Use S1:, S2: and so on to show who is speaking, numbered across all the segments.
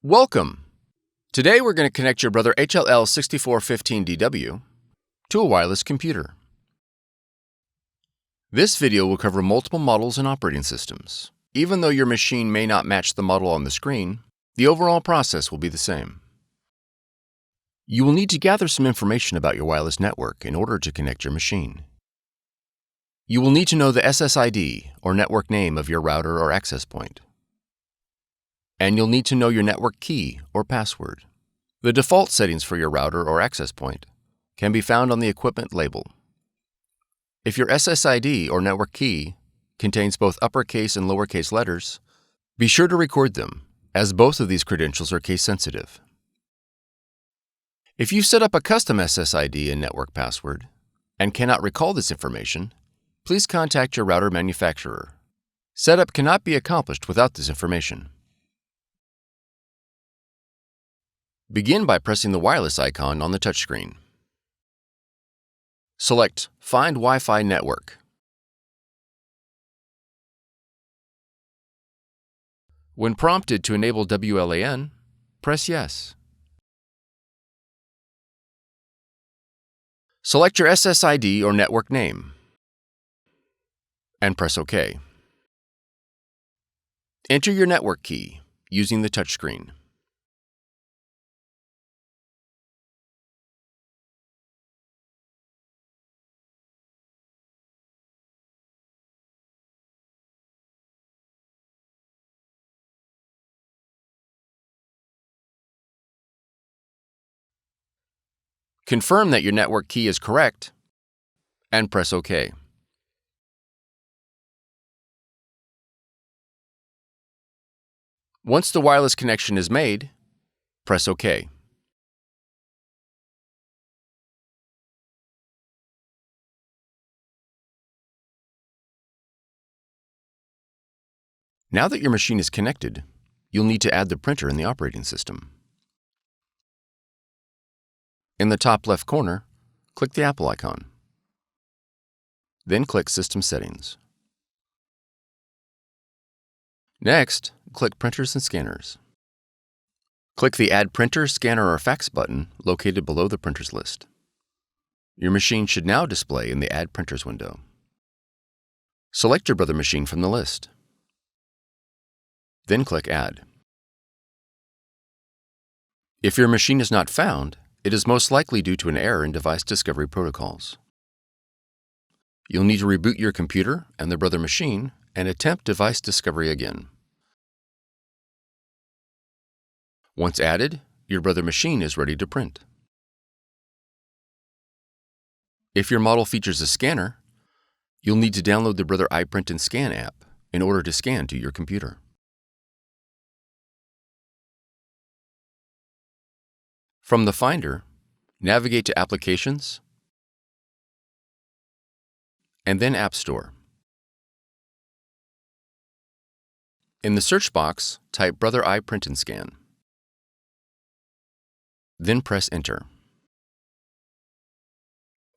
S1: Welcome! Today we're going to connect your Brother HL-L6415DW to a wireless computer. This video will cover multiple models and operating systems. Even though your machine may not match the model on the screen, the overall process will be the same. You will need to gather some information about your wireless network in order to connect your machine. You will need to know the SSID, or network name, of your router or access point. And you'll need to know your network key or password. The default settings for your router or access point can be found on the equipment label. If your SSID or network key contains both uppercase and lowercase letters, be sure to record them, as both of these credentials are case sensitive. If you've set up a custom SSID and network password and cannot recall this information, please contact your router manufacturer. Setup cannot be accomplished without this information. Begin by pressing the wireless icon on the touchscreen. Select Find Wi-Fi Network. When prompted to enable WLAN, press Yes. Select your SSID or network name and press OK. Enter your network key using the touchscreen. Confirm that your network key is correct and press OK. Once the wireless connection is made, press OK. Now that your machine is connected, you'll need to add the printer in the operating system. In the top left corner, click the Apple icon. Then click System Settings. Next, click Printers and Scanners. Click the Add Printer, Scanner, or Fax button located below the printers list. Your machine should now display in the Add Printers window. Select your Brother machine from the list. Then click Add. If your machine is not found, it is most likely due to an error in device discovery protocols. You'll need to reboot your computer and the Brother machine and attempt device discovery again. Once added, your Brother machine is ready to print. If your model features a scanner, you'll need to download the Brother iPrint&Scan app in order to scan to your computer. From the Finder, navigate to Applications, and then App Store. In the search box, type Brother iPrint&Scan. Then press Enter.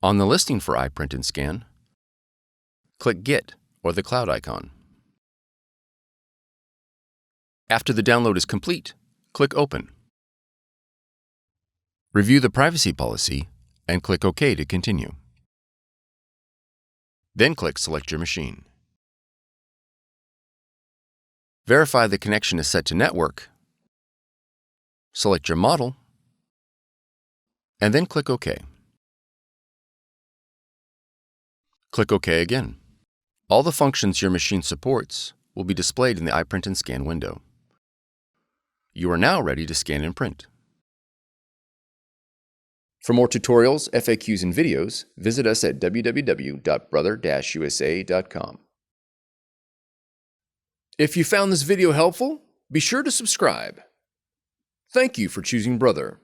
S1: On the listing for iPrint&Scan, click Get or the cloud icon. After the download is complete, click Open. Review the privacy policy and click OK to continue. Then click Select your machine. Verify the connection is set to network. Select your model, and then click OK. Click OK again. All the functions your machine supports will be displayed in the iPrint&Scan window. You are now ready to scan and print. For more tutorials, FAQs, and videos, visit us at www.brother-usa.com. If you found this video helpful, be sure to subscribe. Thank you for choosing Brother.